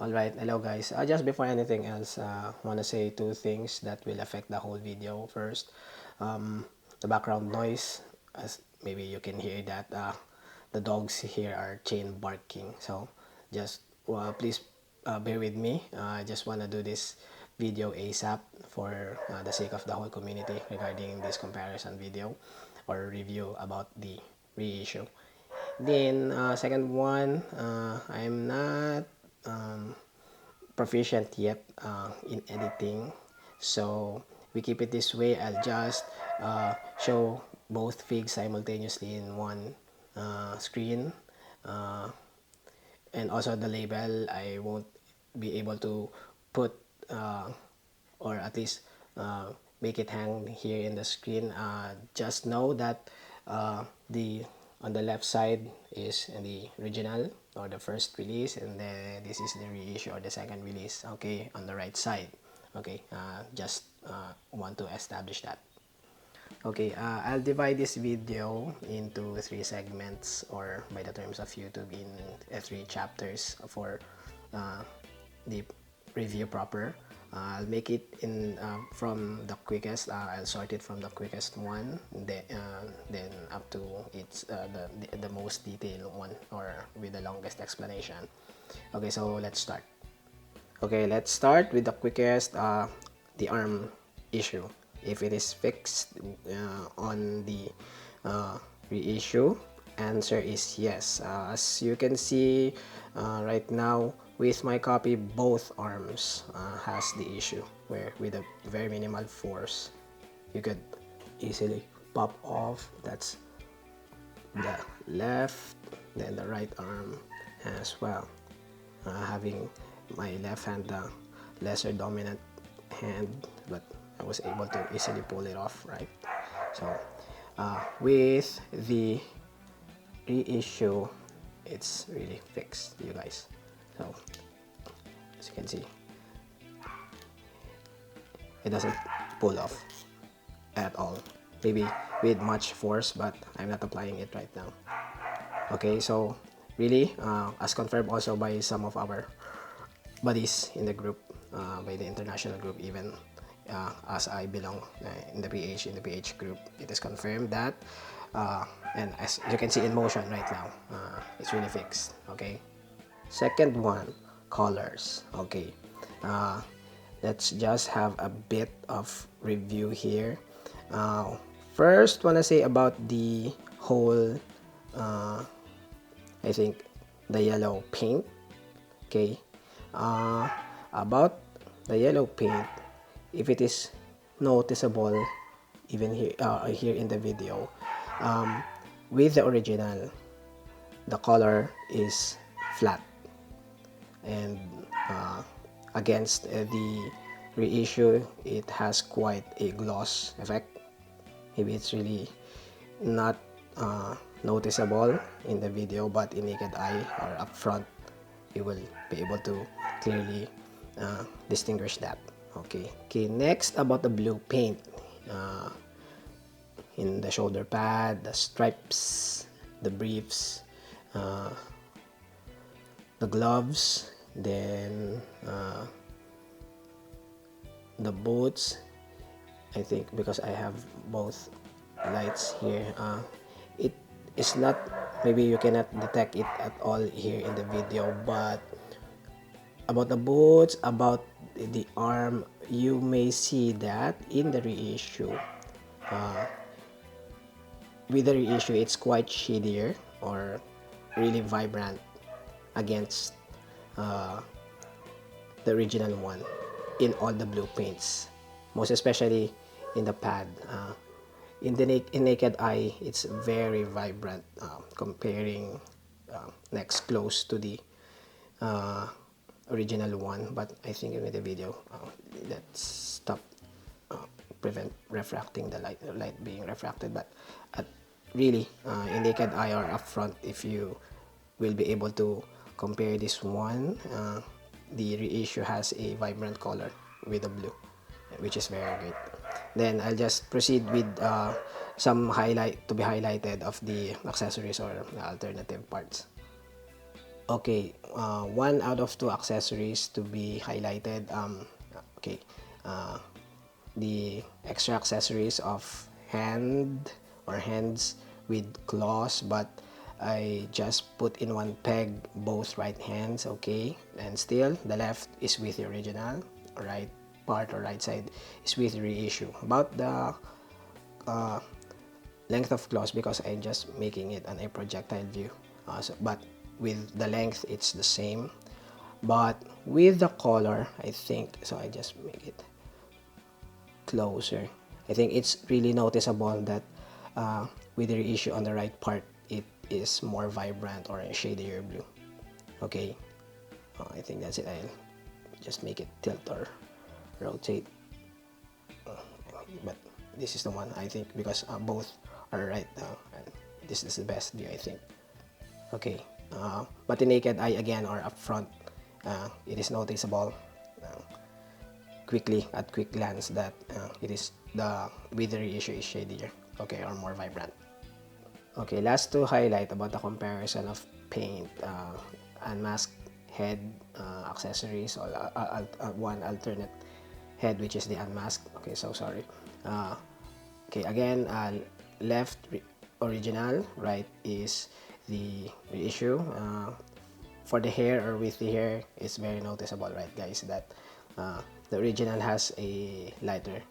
Alright, hello guys. Just before anything else, I want to say two things that will affect the whole video. First, the background noise, as maybe you can hear that the dogs here are chain barking. So just please bear with me. I just want to do this video ASAP for the sake of the whole community regarding this comparison video or review about the reissue. Then second one, I'm not proficient yet in editing, so we keep it this way. I'll just show both figs simultaneously in one screen, and also the label I won't be able to put or at least make it hang here in the screen. Just know that the on the left side is the original or the first release, and then this is the reissue or the second release, okay, on the right side. Okay, just want to establish that. Okay, I'll divide this video into three segments, or by the terms of YouTube, in three chapters for the review proper. I'll make it in from the quickest. I'll sort it from the quickest one, then up to its the most detailed one, or with the longest explanation. Okay, so let's start. Okay, let's start with the quickest, the arm issue. If it is fixed on the reissue, answer is yes. As you can see right now with my copy, both arms has the issue, where with a very minimal force you could easily pop off. That's the left, then the right arm as well. Having my left hand the lesser dominant hand, but I was able to easily pull it off, right? So with the reissue, it's really fixed, you guys. So as you can see, it doesn't pull off at all. Maybe with much force, but I'm not applying it right now. Okay, so really, as confirmed also by some of our buddies in the group, by the international group, even as I belong in the PH group, it is confirmed that, and as you can see in motion right now, it's really fixed. Okay, second one, colors. Okay, let's just have a bit of review here. First, want to say about the whole, I think, the yellow paint. Okay, about the yellow paint, if it is noticeable, even here in the video, with the original, the color is flat, and against the reissue, it has quite a gloss effect. Maybe it's really not noticeable in the video, but in naked eye or up front, you will be able to clearly distinguish that. Okay, next, about the blue paint in the shoulder pad, the stripes, the briefs, the gloves, then the boots. I think because I have both lights here, it is not, maybe you cannot detect it at all here in the video, but about the boots, about the arm, you may see that in the reissue. With the reissue, it's quite shadier or really vibrant against the original one in all the blue paints, most especially in the pad. In naked eye, it's very vibrant, comparing next close to the original one, but I think in the video, let's stop prevent refracting the light being refracted. But really, in naked eye or up front, if you will be able to compare this one, the reissue has a vibrant color with the blue, which is very great. Then I'll just proceed with some highlight to be highlighted of the accessories or alternative parts. Okay, one out of two accessories to be highlighted. Okay, uh, the extra accessories of hands with claws, but I just put in one peg both right hands. Okay, and still the left is with the original, right part or right side is with the reissue. About the length of claws, because I'm just making it a projectile view, but with the length it's the same, but with the color I think so. I just make it closer. I think it's really noticeable that with the reissue on the right part, it is more vibrant or a shadier blue. Okay, I think that's it. I'll just make it tilt or rotate, but this is the one I think, because both are right now, and this is the best view I think. Okay, but the naked eye again or up front, it is noticeable quickly at quick glance that it is the with the reissue is shadier, okay, or more vibrant. Okay, last to highlight about the comparison of paint, unmasked head accessories, or one alternate head, which is the unmasked. Okay, so sorry. Okay, again, left original, right is the reissue. For the hair or with the hair, it's very noticeable, right, guys, that the original has a lighter,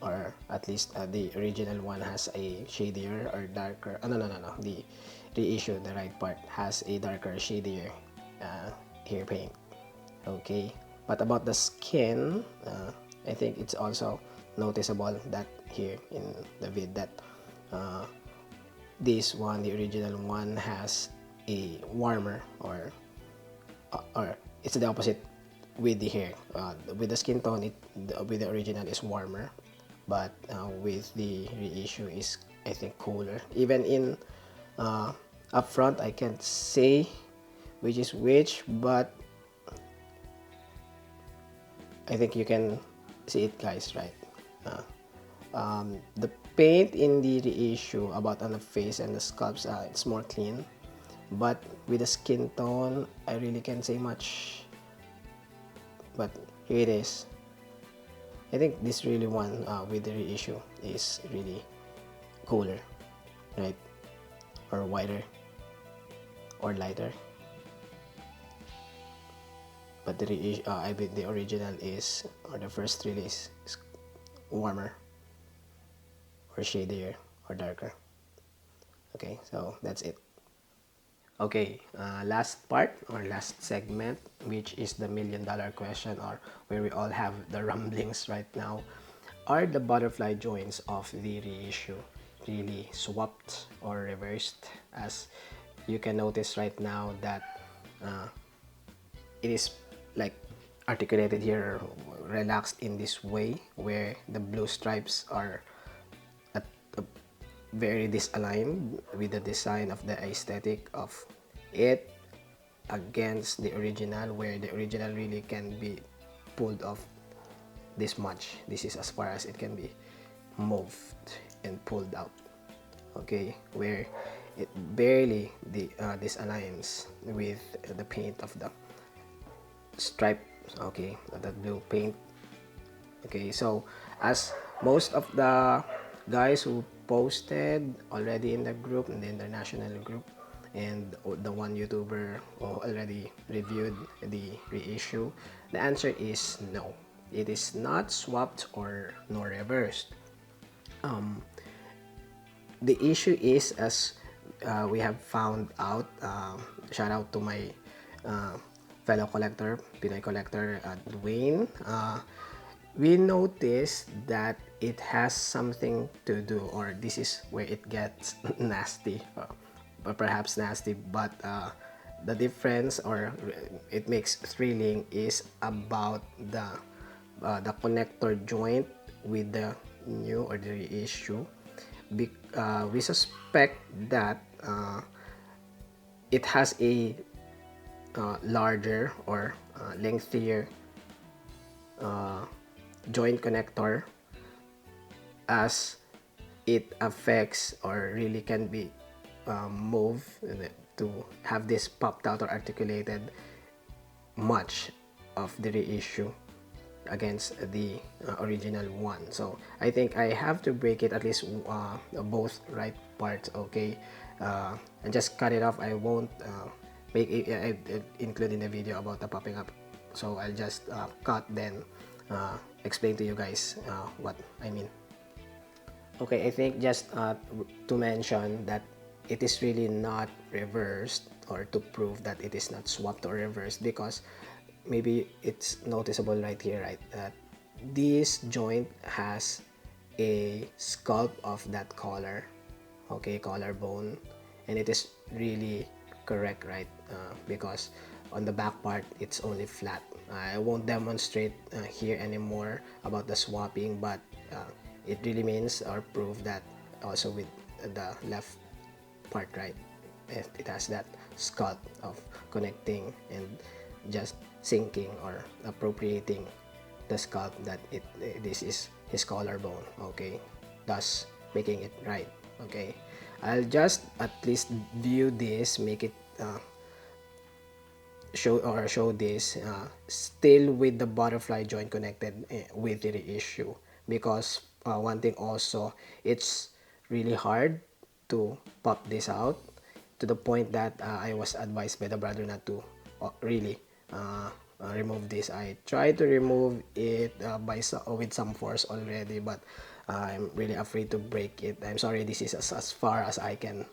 or at least the original one has a shadier or darker. No. The reissue, the right part, has a darker, shadier hair paint. Okay, but about the skin, I think it's also noticeable that here in the vid that this one, the original one, has a warmer, or it's the opposite with the hair. With the skin tone, with the original is warmer, but with the reissue is, I think, cooler. Even in up front, I can't say which is which, but I think you can see it, guys, right? The paint in the reissue, about on the face and the sculpts, it's more clean, but with the skin tone, I really can't say much. But here it is. I think this really one with the reissue is really cooler, right? Or wider, or lighter. But the reissue, I mean the original is, or the first release is warmer, or shadier, or darker. Okay, so that's it. Okay, last part or last segment, which is the $1,000,000 question, or where we all have the rumblings right now. Are the butterfly joints of the reissue really swapped or reversed? As you can notice right now that it is like articulated here, relaxed in this way, where the blue stripes are at a very disaligned with the design of the aesthetic of it against the original, where the original really can be pulled off this much. This is as far as it can be moved and pulled out. Okay, where it barely disaligns with the paint of the stripe, okay, that blue paint. Okay, so as most of the guys who posted already in the group, in the international group, and the one YouTuber who already reviewed the reissue, the answer is no. It is not swapped or nor reversed. The issue is, as we have found out, shout out to my fellow collector, Pinoy collector, Dwayne. We noticed that it has something to do, or this is where it gets nasty, or perhaps nasty, but the difference, or it makes thrilling, is about the connector joint with the new or the reissue. We suspect that it has a larger or lengthier joint connector, as it affects or really can be moved to have this popped out or articulated much of the reissue against the original one. So I think I have to break it at least both right parts, okay, and just cut it off. I won't make it include in the video about the popping up, so I'll just cut, then explain to you guys what I mean. Okay, I think just to mention that it is really not reversed, or to prove that it is not swapped or reversed, because maybe it's noticeable right here, right, that this joint has a sculpt of that collar, okay, collarbone, and it is really correct, right, because on the back part it's only flat. I won't demonstrate here anymore about the swapping, but it really means or prove that also with the left part, right, it has that sculpt of connecting and just syncing or appropriating the sculpt that this is his collarbone, okay, thus making it right. Okay, I'll just at least view this, make it show this still with the butterfly joint connected with the reissue, because one thing also, it's really hard to pop this out, to the point that I was advised by the brother not to really remove this. I tried to remove it with some force already, but I'm really afraid to break it. I'm sorry, this is as far as I can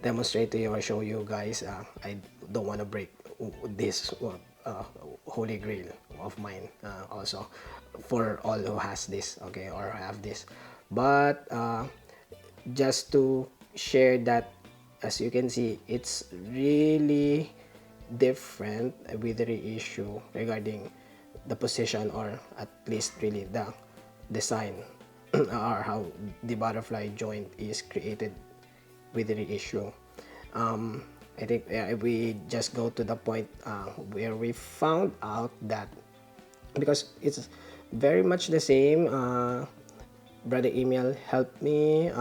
demonstrate to you or show you guys. I don't want to break this holy grail of mine, also for all who has this, okay, or have this. But just to share that, as you can see, it's really different with the reissue regarding the position, or at least really the design or how the butterfly joint is created with the reissue. I think we just go to the point where we found out that, because it's very much the same, brother email helped me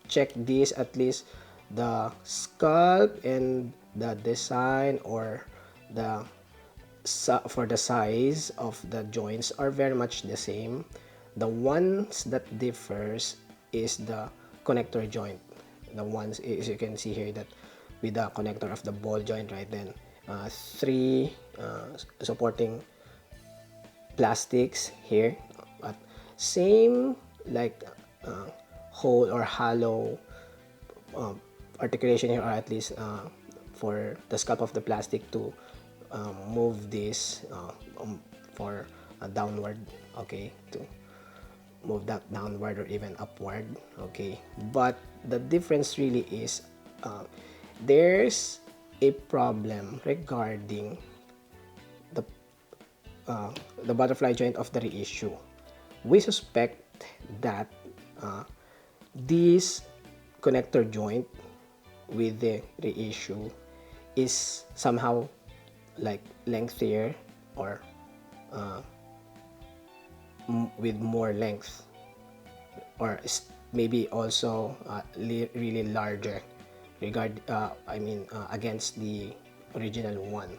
check this, at least the sculpt and the design, or the for the size of the joints are very much the same. The ones that differs is the connector joint. The ones, as you can see here, that with the connector of the ball joint, right, then three supporting plastics here, but same like hole or hollow articulation here, or at least for the sculpt of the plastic to move this for a downward, okay, to move that downward or even upward, okay. But the difference really is there's a problem regarding the butterfly joint of the reissue. We suspect that this connector joint with the reissue is somehow like lengthier, or with more length, or maybe also really larger against the original one.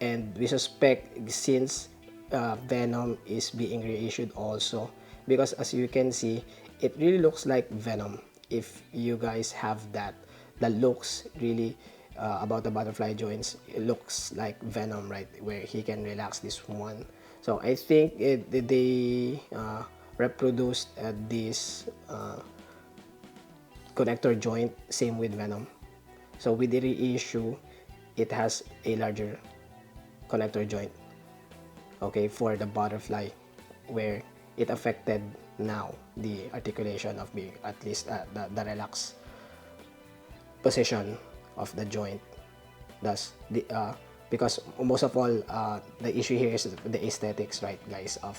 And we suspect, since Venom is being reissued also, because as you can see, it really looks like Venom. If you guys have that looks really about the butterfly joints, it looks like Venom, right, where he can relax this one. So I think they reproduced this connector joint, same with Venom. So with the reissue, it has a larger connector joint, okay, for the butterfly, where it affected now the articulation of being at least the relaxed position of the joint. Thus the because most of all, the issue here is the aesthetics, right, guys, of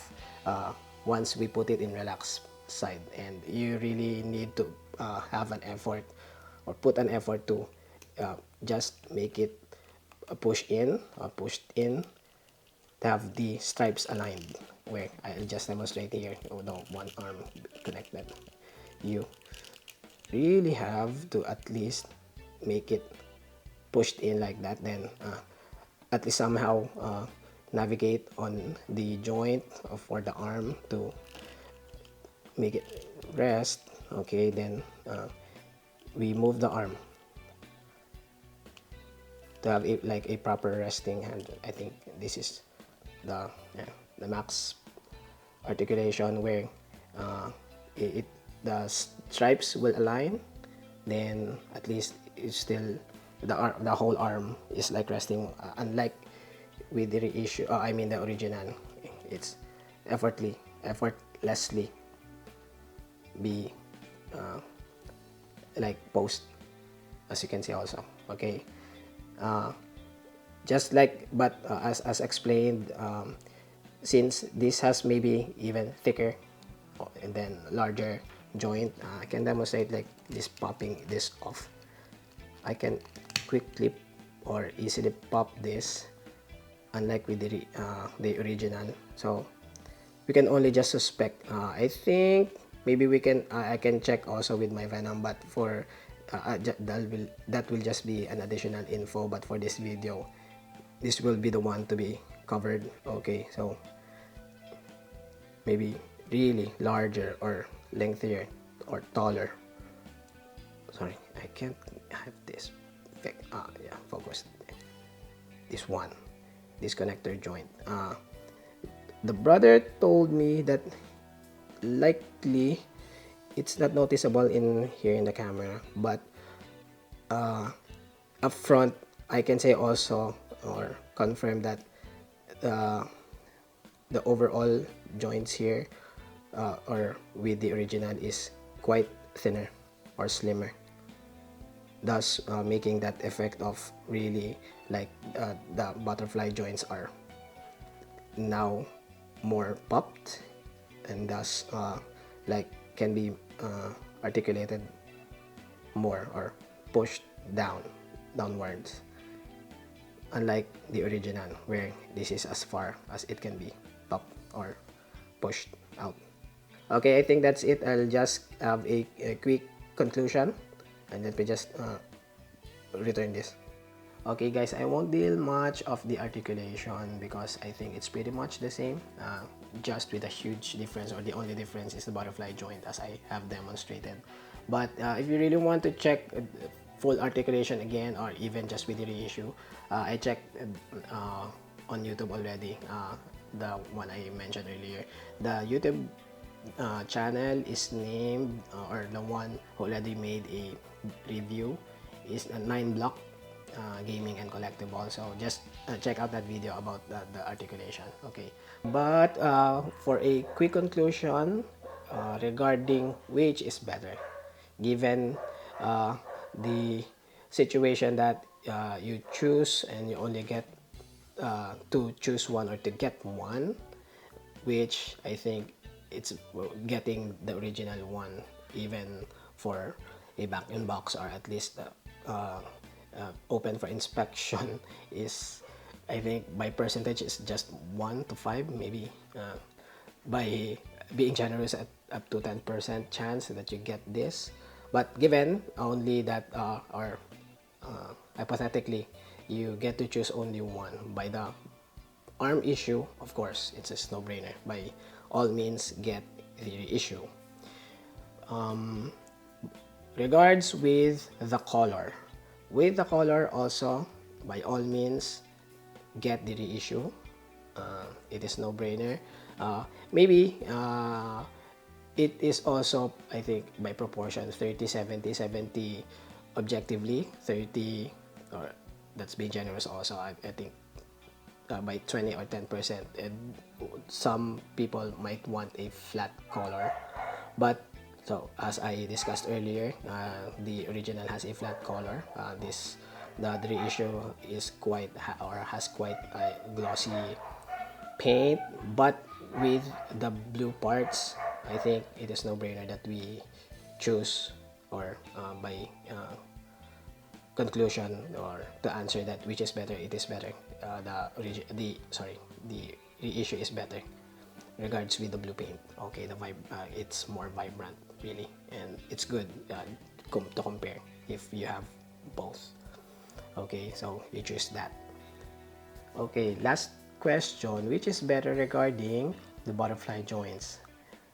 once we put it in relaxed side, and you really need to have an effort, or put an effort to just make it pushed in to have the stripes aligned, where I'll just demonstrate here, the one arm connected. really have to at least make it pushed in like that, then at least somehow navigate on the joint for the arm to make it rest. Okay, then we move the arm to have a, like a proper resting hand. I think this is the the max articulation where it the stripes will align, then at least it's still the whole arm is like resting, unlike with the reissue, I mean the original, it's effortlessly be like post, as you can see also. Okay, just like, but as explained, since this has maybe even thicker and then larger joint, I can demonstrate like this, popping this off. I can quickly or easily pop this, unlike with the original. So we can only just suspect. I think maybe we can I can check also with my Venom, but for that will just be an additional info. But for this video, this will be the one to be covered. Okay, so maybe really larger or lengthier or taller. Sorry, I can't have this. Yeah, focus. This one, this connector joint. The brother told me that likely it's not noticeable in here in the camera, but up front I can say also or confirm that the overall joints here or with the original is quite thinner or slimmer, thus making that effect of really like the butterfly joints are now more popped, and thus like can be articulated more or pushed downwards, unlike the original where this is as far as it can be popped or pushed out. Okay, I think that's it. I'll just have a quick conclusion and let me just return this. Okay guys, I won't deal much of the articulation because I think it's pretty much the same, just with a huge difference, or the only difference is the butterfly joint as I have demonstrated. But if you really want to check full articulation again, or even just with the reissue, I checked on YouTube already, the one I mentioned earlier. The YouTube channel is named, or the one who already made a review is a 9 block gaming and collectible. So just check out that video about the articulation. Okay, but for a quick conclusion regarding which is better, given the situation that you choose and you only get to choose one or to get one, which I think it's getting the original one even for a back in box, or at least open for inspection, is, I think by percentage is just 1 to 5 maybe, by being generous at up to 10% chance that you get this. But given only that or hypothetically you get to choose only one, by the arm issue, of course it's a no-brainer. By all means get the reissue. Regards with the color, also by all means get the reissue. It is no-brainer. Maybe it is also, I think, by proportion 30 70 70 objectively, 30, or that's being generous also, I think by 20 or 10%, and some people might want a flat color. But so as I discussed earlier, the original has a flat color. The reissue is quite has quite a glossy paint, but with the blue parts, I think it is no-brainer that we choose, or by conclusion, or to answer that which is better, it is better. The reissue is better regards with the blue paint. Okay, it's more vibrant really, and it's good. to compare if you have both. Okay, so you choose that. Okay, last question, which is better regarding the butterfly joints?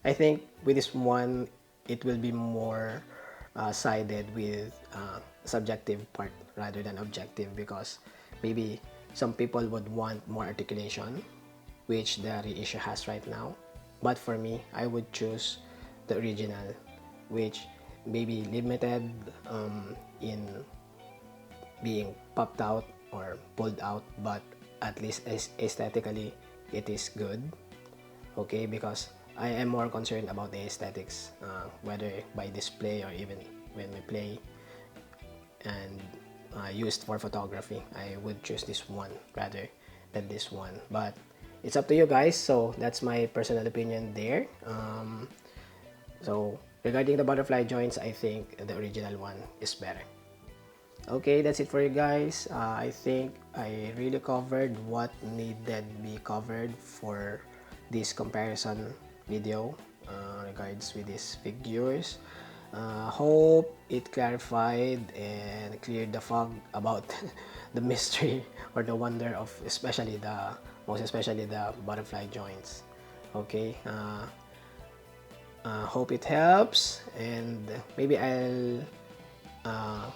I think with this one, it will be more sided with subjective part rather than objective, because maybe some people would want more articulation, which the reissue has right now. But for me, I would choose the original, which may be limited in being popped out or pulled out, but at least aesthetically it is good. Okay, because I am more concerned about the aesthetics, whether by display or even when we play, and used for photography. I would choose this one rather than this one, but it's up to you guys. So that's my personal opinion there. So regarding the butterfly joints, I think the original one is better. Okay, that's it for you guys. I think I really covered what needed be covered for this comparison video regards with these figures. Hope it clarified and cleared the fog about the mystery or the wonder of most especially the butterfly joints. Okay, hope it helps, and maybe I'll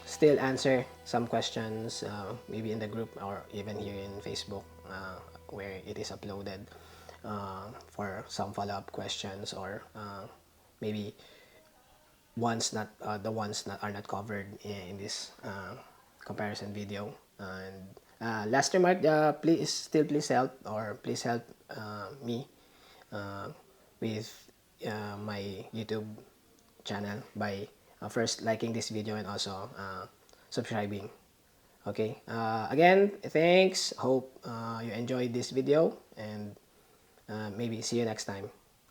still answer some questions maybe in the group or even here in Facebook where it is uploaded for some follow-up questions, or maybe the ones that are not covered in this comparison video. And last remark, please help, or please help me with my YouTube channel by first liking this video and also subscribing. Okay, again, thanks. Hope you enjoyed this video, and maybe see you next time.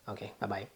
Okay, bye bye.